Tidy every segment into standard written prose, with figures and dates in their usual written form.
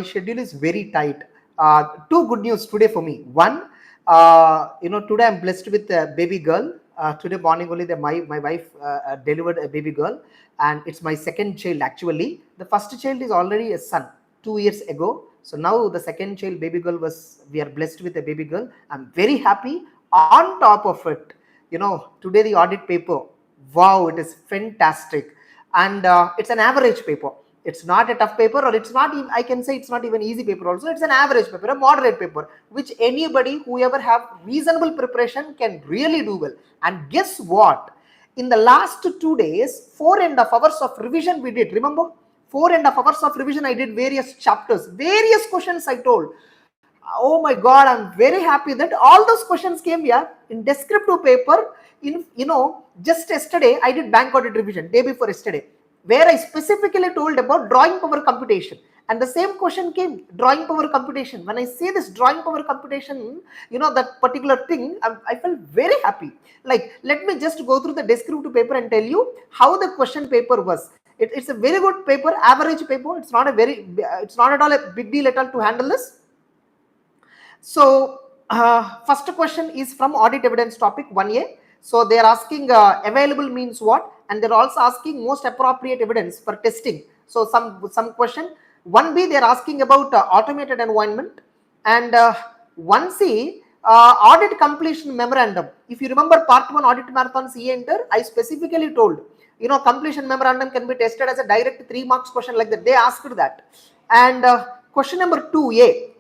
schedule is very tight. Two good news today for me. One, today I'm blessed with a baby girl. Today morning only my wife delivered a baby girl, and it's my second child actually. The first child is already a son 2 years ago. So now the second child, baby girl, we are blessed with a baby girl. I'm very happy. On top of it, today the audit paper, wow, it is fantastic. And it's an average paper. It's not a tough paper, or it's not even, I can say it's not even easy paper also. It's an average paper, a moderate paper, which anybody, whoever have reasonable preparation, can really do well. And guess what? In the last 2 days, 4.5 hours of revision we did. Remember? 4.5 hours of revision, I did various chapters, various questions I told. Oh my God, I'm very happy that all those questions came here in descriptive paper. Just yesterday, I did bank audit revision, day before yesterday, where I specifically told about drawing power computation. And the same question came, drawing power computation. When I say this drawing power computation, that particular thing, I felt very happy. Like, let me just go through the descriptive paper and tell you how the question paper was. It's a very good paper, average paper. It's not at all a big deal at all to handle this. So first question is from audit evidence topic 1A. So they are asking available means what, and they're also asking most appropriate evidence for testing. So some question. 1B, they're asking about automated environment, and 1C, audit completion memorandum. If you remember part 1 audit marathon CA enter, I specifically told, completion memorandum can be tested as a direct 3 marks question like that. They asked that. And question number 2A,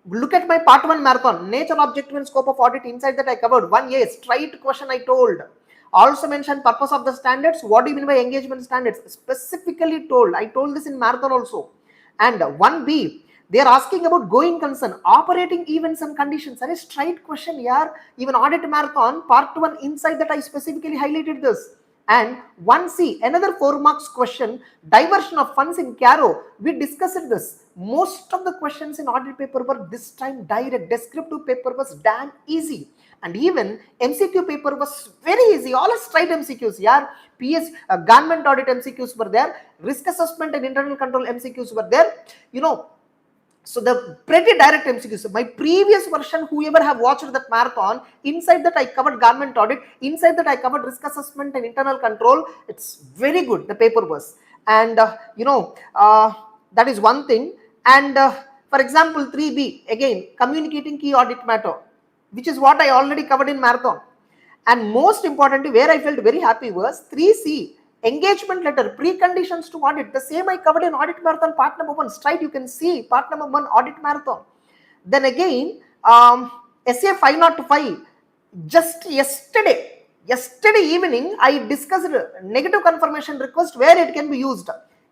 look at my part 1 marathon, nature, objective and scope of audit. Inside that I covered 1A, straight question I told. Also mentioned purpose of the standards. What do you mean by engagement standards? Specifically told. I told this in marathon also. And 1B, they are asking about going concern, operating events and conditions. And a straight question here. Even audit marathon part 1, inside that I specifically highlighted this. And 1C, another 4 marks question, diversion of funds in Caro. We discussed this. Most of the questions in audit paper were this time direct. Descriptive paper was damn easy. And even MCQ paper was very easy. All straight MCQs. Yeah, government audit MCQs were there. Risk assessment and internal control MCQs were there. So the pretty direct MCQs. My previous version, whoever have watched that marathon, inside that I covered government audit, inside that I covered risk assessment and internal control. It's very good, the paper was. And that is one thing. And for example, 3B, again, communicating key audit matter, which is what I already covered in marathon. And most importantly, where I felt very happy was 3C, engagement letter, preconditions to audit. The same I covered in audit marathon part number 1. Straight you can see part number 1 audit marathon. Then again, SA 505. Just yesterday evening, I discussed negative confirmation request, where it can be used.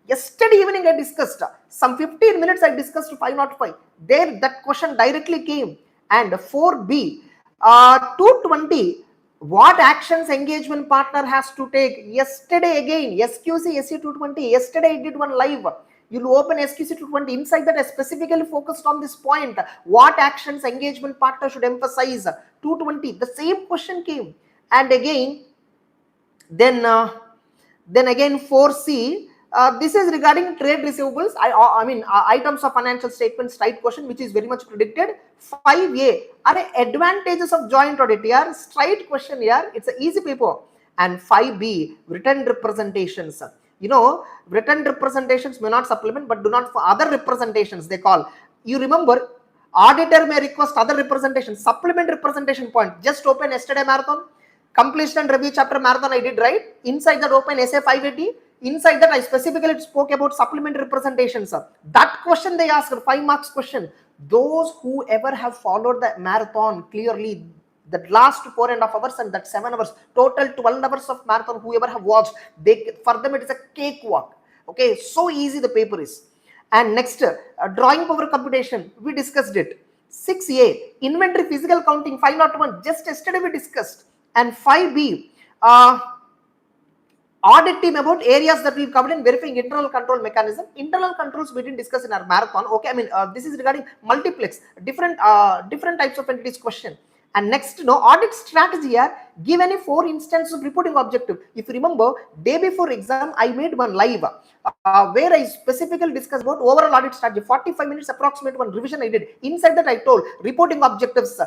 Yesterday evening I discussed, some 15 minutes I discussed 505. There that question directly came. And 4B, 220. What actions engagement partner has to take? Yesterday again, SQC SC220. Yesterday I did one live. You'll open SQC220. Inside that I specifically focused on this point. What actions engagement partner should emphasize? 220. The same question came. And again, then again 4C. This is regarding trade receivables. I mean items of financial statements, straight question, which is very much predicted. 5A are advantages of joint audit here. Straight question here. It's an easy paper. And 5B, written representations. Written representations may not supplement, but do not for other representations they call. You remember, auditor may request other representation, supplement representation point. Just open yesterday marathon, completion and review chapter marathon I did, right? Inside that open SA 580. Inside that I specifically spoke about supplementary representations. That question they asked, 5 marks question. Those who ever have followed the marathon clearly, that last 4.5 hours and that 7 hours, total 12 hours of marathon, whoever have watched, for them it is a cakewalk. Okay, so easy the paper is. And next, drawing power computation, we discussed it. 6A, inventory physical counting, 501, just yesterday we discussed. And 5B, audit team about areas that we've covered in verifying internal control mechanism. Internal controls we didn't discuss in our marathon. Okay, I mean this is regarding multiplex, different types of entities question. And next, audit strategy here, give any 4 instances of reporting objective. If you remember, day before exam, I made one live where I specifically discussed about overall audit strategy. 45 minutes approximate one revision I did. Inside that I told reporting objectives,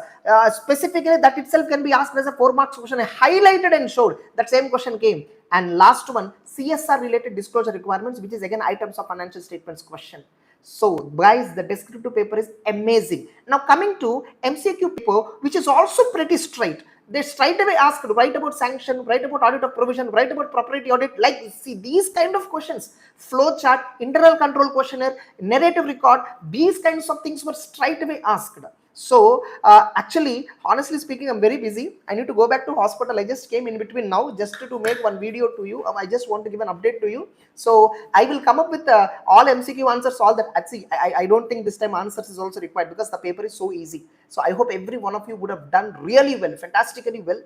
specifically that itself can be asked as a 4 marks question. I highlighted and showed that same question came. And last one, CSR related disclosure requirements, which is again items of financial statements question. So guys, the descriptive paper is amazing. Now coming to MCQ paper, which is also pretty straight. They straight away asked, write about sanction, write about audit of provision, write about propriety audit. Like, see, these kind of questions, flow chart, internal control questionnaire, narrative record, these kinds of things were straight away asked. So actually, honestly speaking, I'm very busy. I need to go back to hospital. I just came in between now just to make one video to you. I just want to give an update to you. So I will come up with all MCQ answers, all that. Actually, I don't think this time answers is also required because the paper is so easy. So I hope every one of you would have done really well, fantastically well.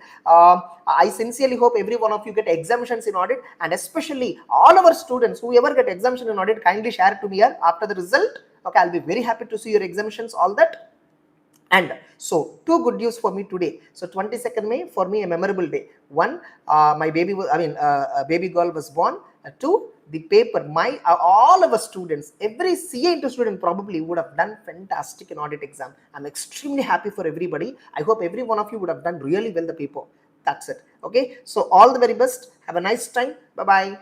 I sincerely hope every one of you get exemptions in audit, and especially all our students, whoever get exemption in audit, kindly share it to me here after the result. Okay, I'll be very happy to see your exemptions, all that. And so 2 good news for me today. So 22nd May for me a memorable day. 1, my baby was, baby girl was born. 2, the paper, all of our students, every CA into student probably would have done fantastic in audit exam. I'm extremely happy for everybody. I hope every one of you would have done really well the paper. That's it. Okay. So all the very best. Have a nice time. Bye bye.